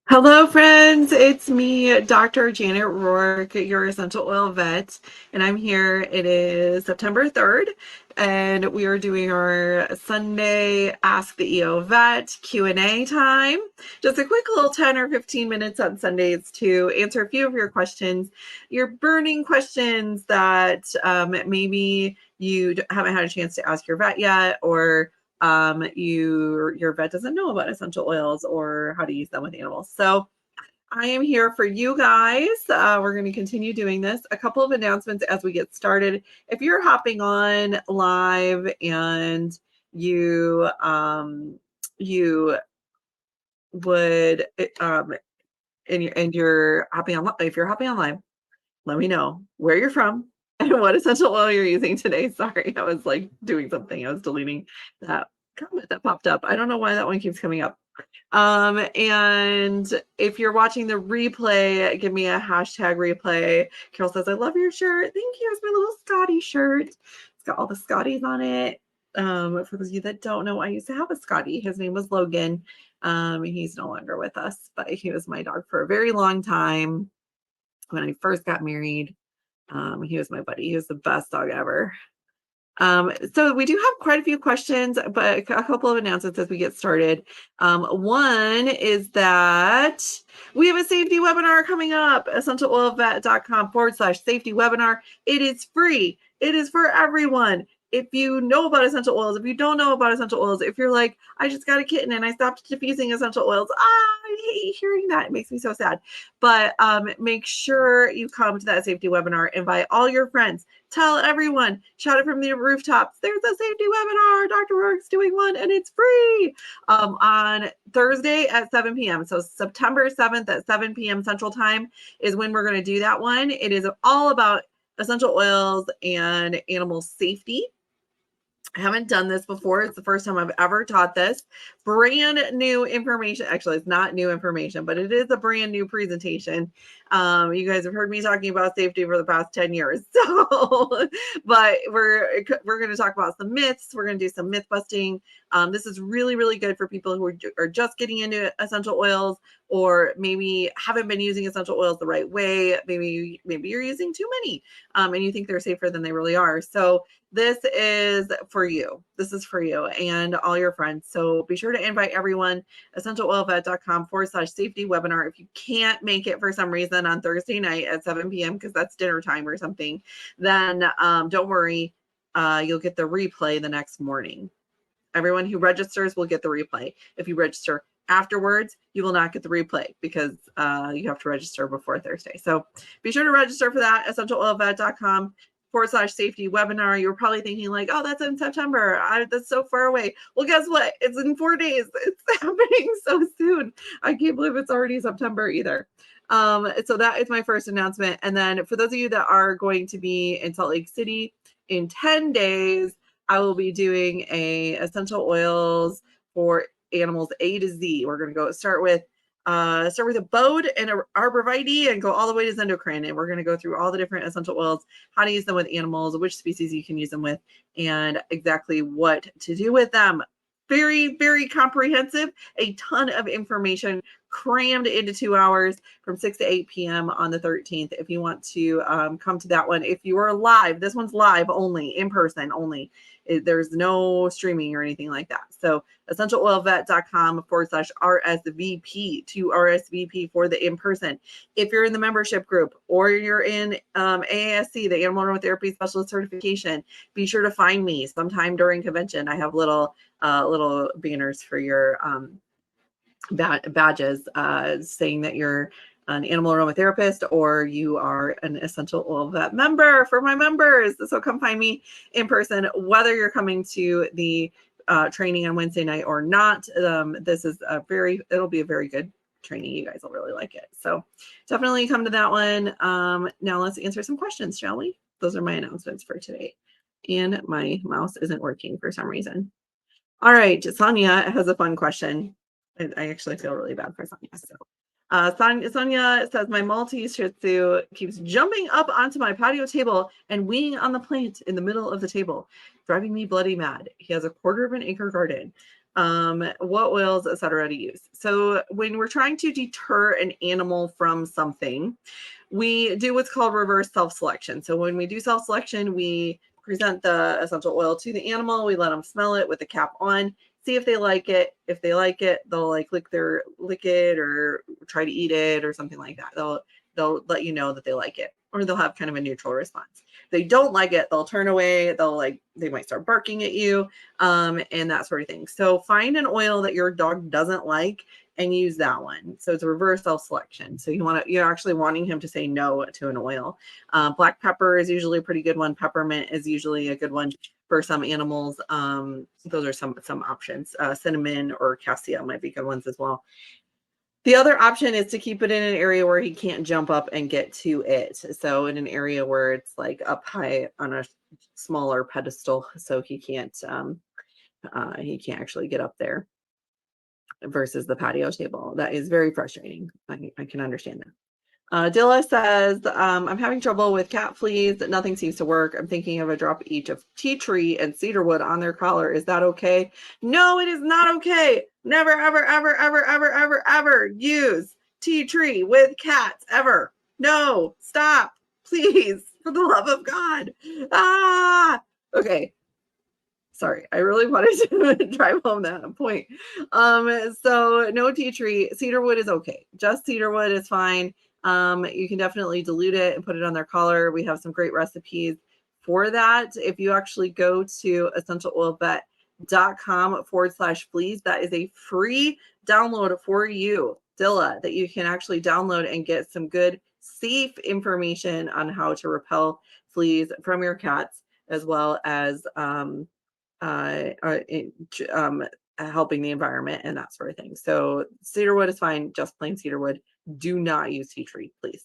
Hello, friends. It's me, Dr. Janet Roark, your essential oil vet, and I'm here. It is September 3rd, and we are doing our Sunday Ask the EO Vet Q&A time. Just a quick little 10 or 15 minutes on Sundays to answer a few of your questions, your burning questions that maybe you haven't had a chance to ask your vet yet, or your vet doesn't know about essential oils or how to use them with animals. So I am here for you guys. We're going to continue doing this. A couple of announcements as we get started. If you're hopping on live and you would you're hopping on, if you're hopping on live, let me know where you're from and what essential oil you're using today. Sorry, I was like doing something. I was deleting that comment that popped up. I don't know why that one keeps coming up. And if you're watching the replay, give me a hashtag replay. Carol says, I love your shirt. Thank you. It's my little Scotty shirt. It's got all the Scotties on it. For those of you that don't know, I used to have a Scotty. His name was Logan. He's no longer with us, but he was my dog for a very long time. When I first got married, he was my buddy. He was the best dog ever. So we do have quite a few questions, but a couple of announcements as we get started. One is that we have a safety webinar coming up, essentialoilvet.com/safety webinar. It is free. It is for everyone. If you know about essential oils, if you don't know about essential oils, if you're like, I just got a kitten and I stopped diffusing essential oils, I hate hearing that. It makes me so sad. But make sure you come to that safety webinar. Invite all your friends. Tell everyone, shout it from the rooftops. There's a safety webinar. Dr. Roark's doing one and it's free on Thursday at 7 p.m. So September 7th at 7 p.m. Central Time is when we're going to do that one. It is all about essential oils and animal safety. I haven't done this before. It's the first time I've ever taught this. Brand new information. Actually, it's not new information, but it is a brand new presentation. You guys have heard me talking about safety for the past 10 years. So, but we're going to talk about some myths. We're going to do some myth busting. This is really, really good for people who are just getting into essential oils, or maybe haven't been using essential oils the right way. Maybe you're using too many, and you think they're safer than they really are. So this is for you. This is for you and all your friends. So be sure to invite everyone, essentialoilvet.com/safety webinar. If you can't make it for some reason on Thursday night at 7 p.m., because that's dinner time or something, then don't worry. You'll get the replay the next morning. Everyone who registers will get the replay. If you register afterwards, you will not get the replay because you have to register before Thursday. So be sure to register for that, essentialoilvet.com/safety webinar. You're probably thinking like, oh, that's in September. That's so far away. Well, guess what? It's in 4 days. It's happening so soon. I can't believe it's already September either. So that is my first announcement. And then for those of you that are going to be in Salt Lake City in 10 days, I will be doing a essential oils for animals A to Z. We're going to start with a bode and an arborvitae and go all the way to xendocrine. And we're going to go through all the different essential oils, how to use them with animals, which species you can use them with, and exactly what to do with them. Very, very comprehensive. A ton of information crammed into 2 hours from 6 to 8 p.m. on the 13th. If you want to come to that one, if you are live, this one's live only, in person only. There's no streaming or anything like that. So essentialoilvet.com/RSVP to RSVP for the in-person. If you're in the membership group or you're in AASC, the Animal Aromatherapy Specialist Certification, be sure to find me sometime during convention. I have little banners for your badges saying that you're an animal aromatherapist or you are an essential oil vet member for my members. So come find me in person, whether you're coming to the training on Wednesday night or not. This is it'll be a very good training. You guys will really like it. So definitely come to that one. Now let's answer some questions, shall we? Those are my announcements for today. And my mouse isn't working for some reason. All right, Sonia has a fun question. I actually feel really bad for Sonia. So, Sonia says, my Maltese Shih Tzu keeps jumping up onto my patio table and weeing on the plant in the middle of the table, driving me bloody mad. He has a 1/4 acre garden. what oils, etc. to use. So when we're trying to deter an animal from something, we do what's called reverse self-selection. So when we do self-selection, we present the essential oil to the animal. We let them smell it with the cap on, see if they like it. If they like it, they'll like lick it or try to eat it or something like that. They'll let you know that they like it, or they'll have kind of a neutral response. If they don't like it, they'll turn away. They might start barking at you, and that sort of thing. So find an oil that your dog doesn't like and use that one. So it's a reverse self-selection. So you're actually wanting him to say no to an oil. Black pepper is usually a pretty good one. Peppermint is usually a good one for some animals. Those are some options. Cinnamon or cassia might be good ones as well. The other option is to keep it in an area where he can't jump up and get to it. So in an area where it's like up high on a smaller pedestal, so he can't actually get up there, versus the patio table. That is very frustrating. I can understand that. Dilla says, I'm having trouble with cat fleas. Nothing seems to work. I'm thinking of a drop each of tea tree and cedarwood on their collar. Is that okay? No, it is not okay. Never, ever, ever, ever, ever, ever, ever use tea tree with cats, ever. No, stop, please, for the love of God. Ah, okay. Sorry, I really wanted to drive home that point. So no tea tree. Cedarwood is okay. Just cedarwood is fine. You can definitely dilute it and put it on their collar. We have some great recipes for that. If you actually go to essentialoilvet.com/fleas, that is a free download for you, Dilla, that you can actually download and get some good, safe information on how to repel fleas from your cats, as well as helping the environment and that sort of thing. So cedarwood is fine, just plain cedarwood. Do not use tea tree, please.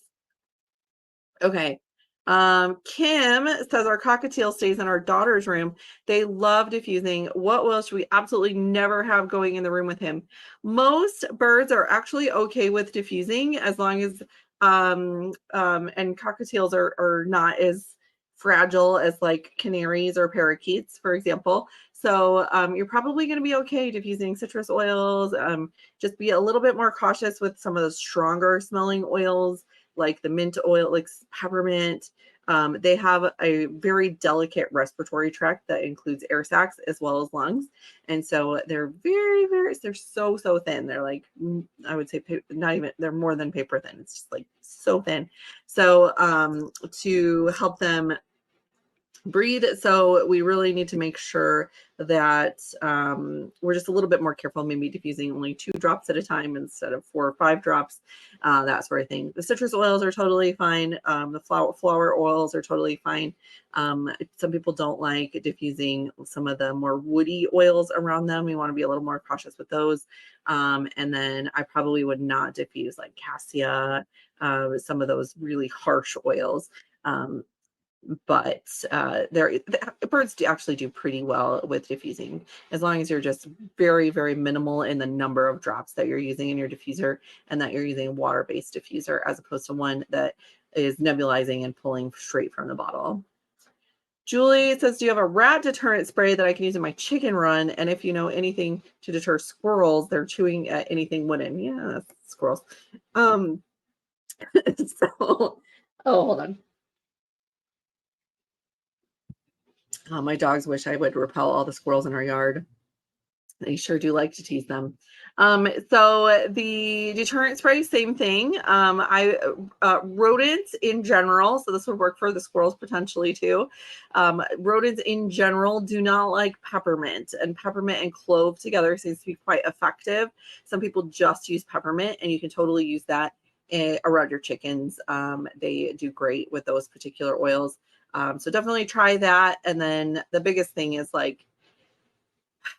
Okay. Kim says our cockatiel stays in our daughter's room. They love diffusing. What oil should we absolutely never have going in the room with him? Most birds are actually okay with diffusing, as long as and cockatiels are not as fragile as like canaries or parakeets, for example. So you're probably going to be okay diffusing citrus oils. Just be a little bit more cautious with some of the stronger smelling oils, like the mint oil, like peppermint. They have a very delicate respiratory tract that includes air sacs as well as lungs. And so they're they're so thin. They're like, I would say not even, they're more than paper thin. It's just like so thin. So to help them breathe. So we really need to make sure that we're just a little bit more careful, maybe diffusing only 2 drops at a time instead of 4 or 5 drops, that sort of thing. The citrus oils are totally fine. The flower oils are totally fine. Some people don't like diffusing some of the more woody oils around them. We want to be a little more cautious with those. And then I probably would not diffuse like cassia, some of those really harsh oils. But birds actually do pretty well with diffusing, as long as you're just very minimal in the number of drops that you're using in your diffuser, and that you're using a water-based diffuser as opposed to one that is nebulizing and pulling straight from the bottle. Julie says, do you have a rat deterrent spray that I can use in my chicken run? And if you know anything to deter squirrels, they're chewing at anything wooden. Yeah, squirrels. So, oh, hold on. My dogs wish I would repel all the squirrels in our yard. They sure do like to tease them. So the deterrent spray, same thing. Rodents in general, so this would work for the squirrels potentially too. Rodents in general do not like peppermint, and peppermint and clove together seems to be quite effective. Some people just use peppermint, and you can totally use that around your chickens. They do great with those particular oils. So definitely try that. And then the biggest thing is like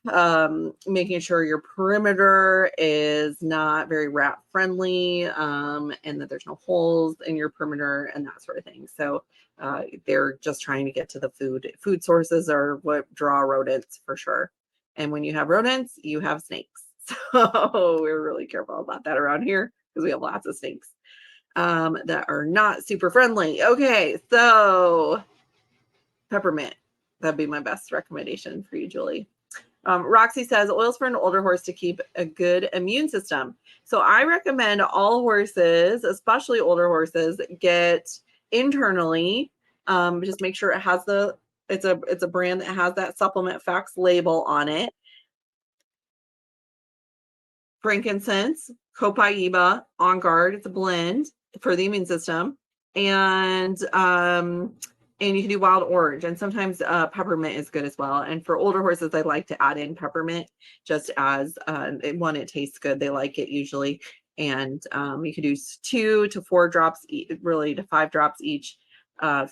making sure your perimeter is not very rat friendly, and that there's no holes in your perimeter and that sort of thing. So they're just trying to get to the food. Food sources are what draw rodents for sure. And when you have rodents, you have snakes. So we're really careful about that around here because we have lots of snakes that are not super friendly. Okay, so peppermint. That'd be my best recommendation for you, Julie. Roxy says oils for an older horse to keep a good immune system. So I recommend all horses, especially older horses, get internally. Just make sure it has it's a brand that has that supplement facts label on it. Frankincense, copaiba, On Guard. It's a blend for the immune system, and you can do wild orange, and sometimes peppermint is good as well. And for older horses, I like to add in peppermint just as one, it tastes good. They like it usually, and you can do 2 to 4 drops, really to 5 drops each.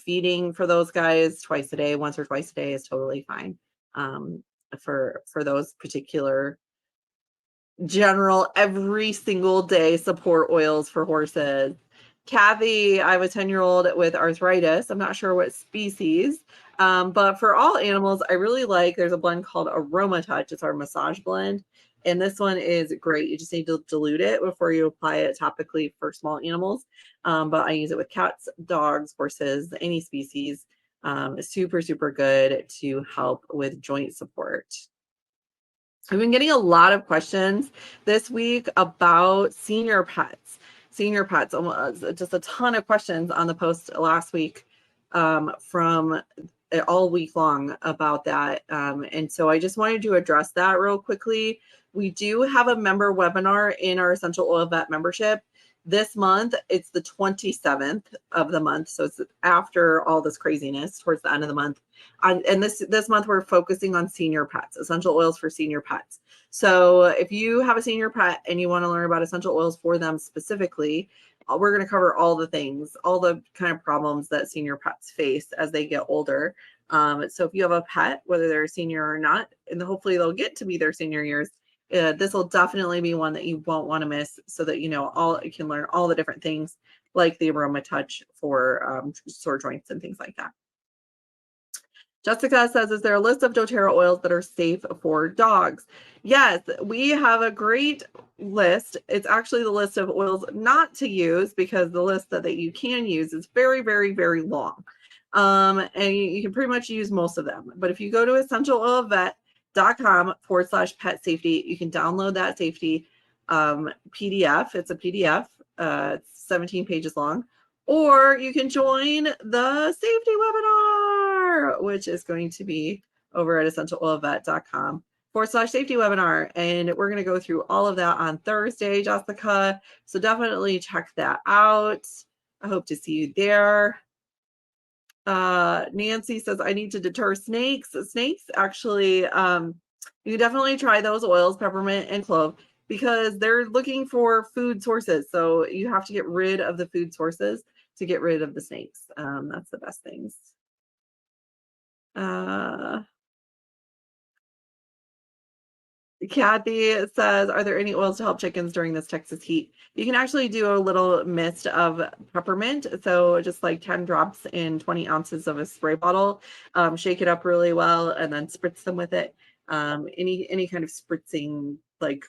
Feeding for those guys twice a day, once or twice a day is totally fine for those particular general every single day support oils for horses. Kathy, I have a 10-year-old with arthritis. I'm not sure what species, but for all animals, I really like, there's a blend called Aroma Touch. It's our massage blend. And this one is great. You just need to dilute it before you apply it topically for small animals. But I use it with cats, dogs, horses, any species. Super, super good to help with joint support. I've been getting a lot of questions this week about senior pets. Just a ton of questions on the post last week from all week long about that. And so I just wanted to address that real quickly. We do have a member webinar in our Essential Oil Vet membership. This month, it's the 27th of the month. So it's after all this craziness towards the end of the month. And this month, we're focusing on senior pets, essential oils for senior pets. So if you have a senior pet and you want to learn about essential oils for them specifically, we're going to cover all the things, all the kind of problems that senior pets face as they get older. So if you have a pet, whether they're a senior or not, and hopefully they'll get to be their senior years, this will definitely be one that you won't want to miss, so that you can learn all the different things like the Aroma Touch for sore joints and things like that. Jessica says, is there a list of doTERRA oils that are safe for dogs? Yes, we have a great list. It's actually the list of oils not to use, because the list that you can use is very, very, very long. And you can pretty much use most of them. But if you go to essentialoilvet.com/pet safety, you can download that safety PDF. It's a PDF. It's 17 pages long. Or you can join the safety webinar, which is going to be over at essentialoilvet.com/safety webinar. And we're going to go through all of that on Thursday, Jessica. So definitely check that out. I hope to see you there. Nancy says, I need to deter snakes. Snakes, actually, you can definitely try those oils, peppermint and clove, because they're looking for food sources. So you have to get rid of the food sources to get rid of the snakes. That's the best things. Kathy says, are there any oils to help chickens during this Texas heat? You can actually do a little mist of peppermint. So just like 10 drops in 20 ounces of a spray bottle, shake it up really well, and then spritz them with it. Any kind of spritzing, like,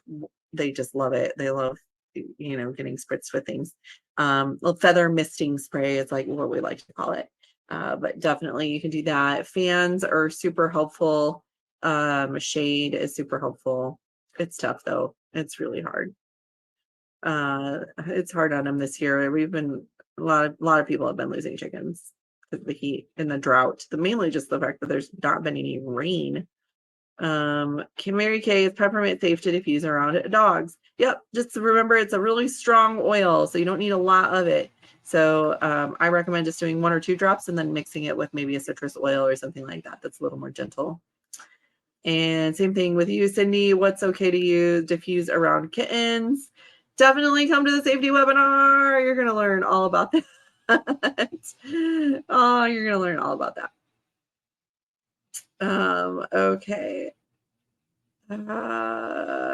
they just love it. They love, getting spritzed with things. Feather misting spray is like what we like to call it. But definitely you can do that. Fans are super helpful. Shade is super helpful. It's tough though. It's really hard. It's hard on them this year. A lot of people have been losing chickens because of the heat and the drought. Mainly just the fact that there's not been any rain. Mary Kay, is peppermint safe to diffuse around dogs? Yep. Just remember, it's a really strong oil, so you don't need a lot of it. So I recommend just doing 1 or 2 drops and then mixing it with maybe a citrus oil or something like that. That's a little more gentle. And same thing with you, Cindy. What's okay to use diffuse around kittens? Definitely come to the safety webinar. You're going to learn all about that. Oh, you're going to learn all about that. Okay.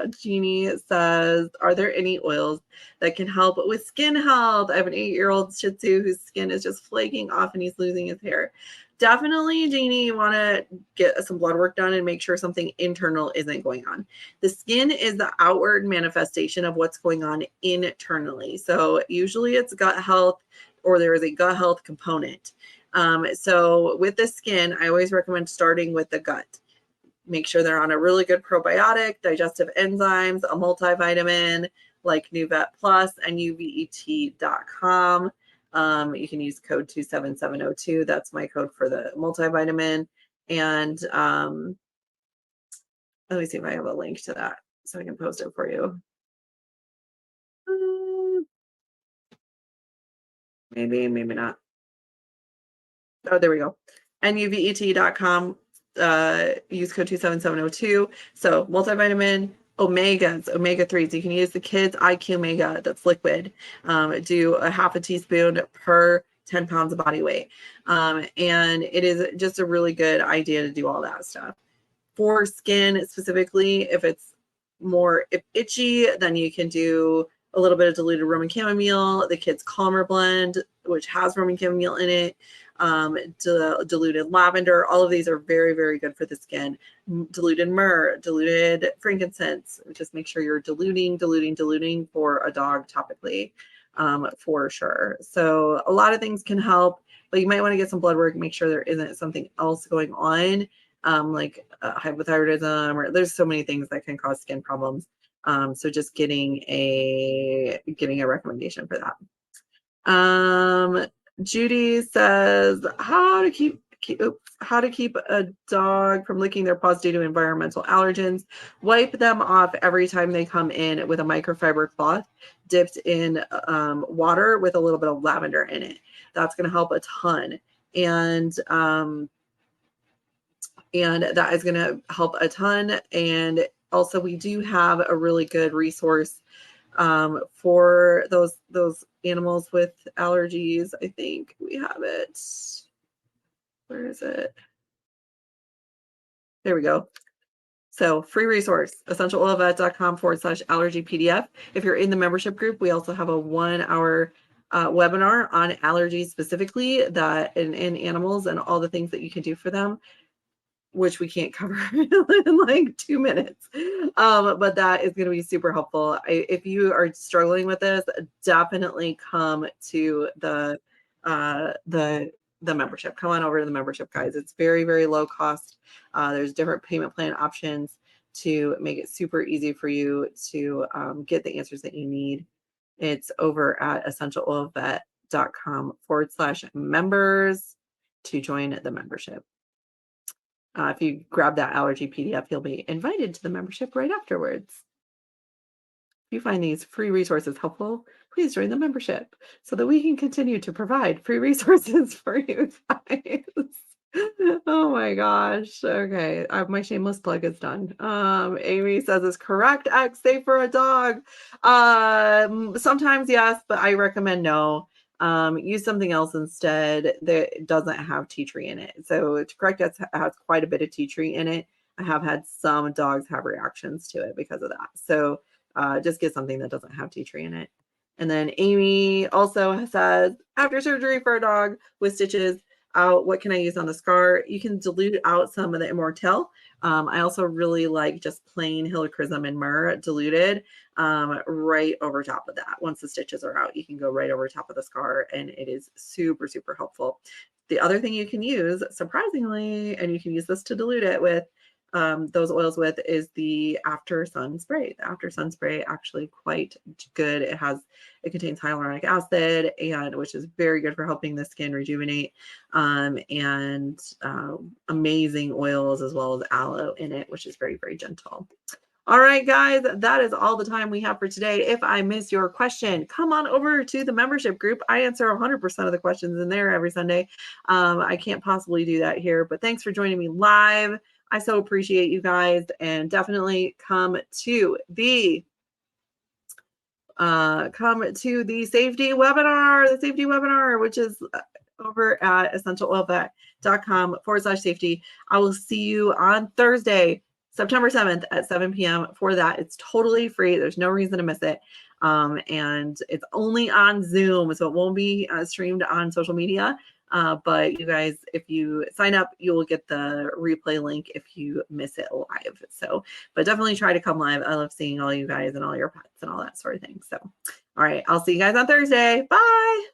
Jeannie says, are there any oils that can help with skin health? I have an 8-year-old Shih Tzu whose skin is just flaking off and he's losing his hair. Definitely, Jeannie, you want to get some blood work done and make sure something internal isn't going on. The skin is the outward manifestation of what's going on internally. So usually it's gut health, or there is a gut health component. So with the skin, I always recommend starting with the gut. make sure they're on a really good probiotic, digestive enzymes, a multivitamin like NuVet Plus and uvet.com. You can use code 27702. That's my code for the multivitamin. And let me see if I have a link to that so I can post it for you. Maybe, maybe not. Oh, there we go. nuvet.com. Use code 27702. So multivitamin, omegas, omega-3s. You can use the Kids IQ Omega that's liquid. Do a half a teaspoon per 10 pounds of body weight. And it is just a really good idea to do all that stuff. For skin specifically, if it's more itchy, then you can do a little bit of diluted Roman chamomile, the Kids Calmer blend, which has Roman chamomile in it, diluted lavender. All of these are very, very good for the skin. Diluted myrrh, diluted frankincense. Just make sure you're diluting for a dog topically, for sure. So a lot of things can help, but you might want to get some blood work, make sure there isn't something else going on, like hypothyroidism, or there's so many things that can cause skin problems. So just getting a recommendation for that. Judy says how to keep a dog from licking their paws due to environmental allergens. Wipe them off every time they come in with a microfiber cloth dipped in water with a little bit of lavender in it. That's going to help a ton. And that is going to help a ton. And also, we do have a really good resource for those animals with allergies. I think we have it. Where is it? There we go. So free resource, essentialoilvet.com/allergy PDF. If you're in the membership group, we also have a 1-hour webinar on allergies specifically, that in animals and all the things that you can do for them, which we can't cover in like 2 minutes. But that is going to be super helpful. If you are struggling with this, definitely come to the membership. Come on over to the membership, guys. It's very, very low cost. There's different payment plan options to make it super easy for you to get the answers that you need. It's over at essentialoilvet.com/members to join the membership. If you grab that allergy PDF, you'll be invited to the membership right afterwards. If you find these free resources helpful, please join the membership so that we can continue to provide free resources for you guys. Oh my gosh. Okay. My shameless plug is done. Amy says is correct. X safe for a dog. Sometimes yes, but I recommend no. Use something else instead that doesn't have tea tree in it. So correct X has quite a bit of tea tree in it. I have had some dogs have reactions to it because of that. So just get something that doesn't have tea tree in it. And then Amy also says, after surgery for a dog with stitches out, what can I use on the scar? You can dilute out some of the Immortelle. I also really like just plain helichrysum and myrrh diluted right over top of that. Once the stitches are out, you can go right over top of the scar, and it is super, super helpful. The other thing you can use, surprisingly, and you can use this to dilute it with, those oils with, is the After Sun spray. The After Sun spray actually quite good. It contains hyaluronic acid, and which is very good for helping the skin rejuvenate, and amazing oils as well as aloe in it, which is very, very gentle. All right, guys, that is all the time we have for today. If I miss your question, come on over to the membership group. I answer 100% of the questions in there every Sunday. I can't possibly do that here, but thanks for joining me live. I so appreciate you guys, and definitely come to the safety webinar, which is over at essentialoilvet.com/safety. I will see you on Thursday, September 7th at 7 p.m. for that. It's totally free. There's no reason to miss it. And it's only on Zoom, so it won't be streamed on social media. But you guys, if you sign up, you will get the replay link if you miss it live. So, but definitely try to come live. I love seeing all you guys and all your pets and all that sort of thing. So, all right, I'll see you guys on Thursday. Bye.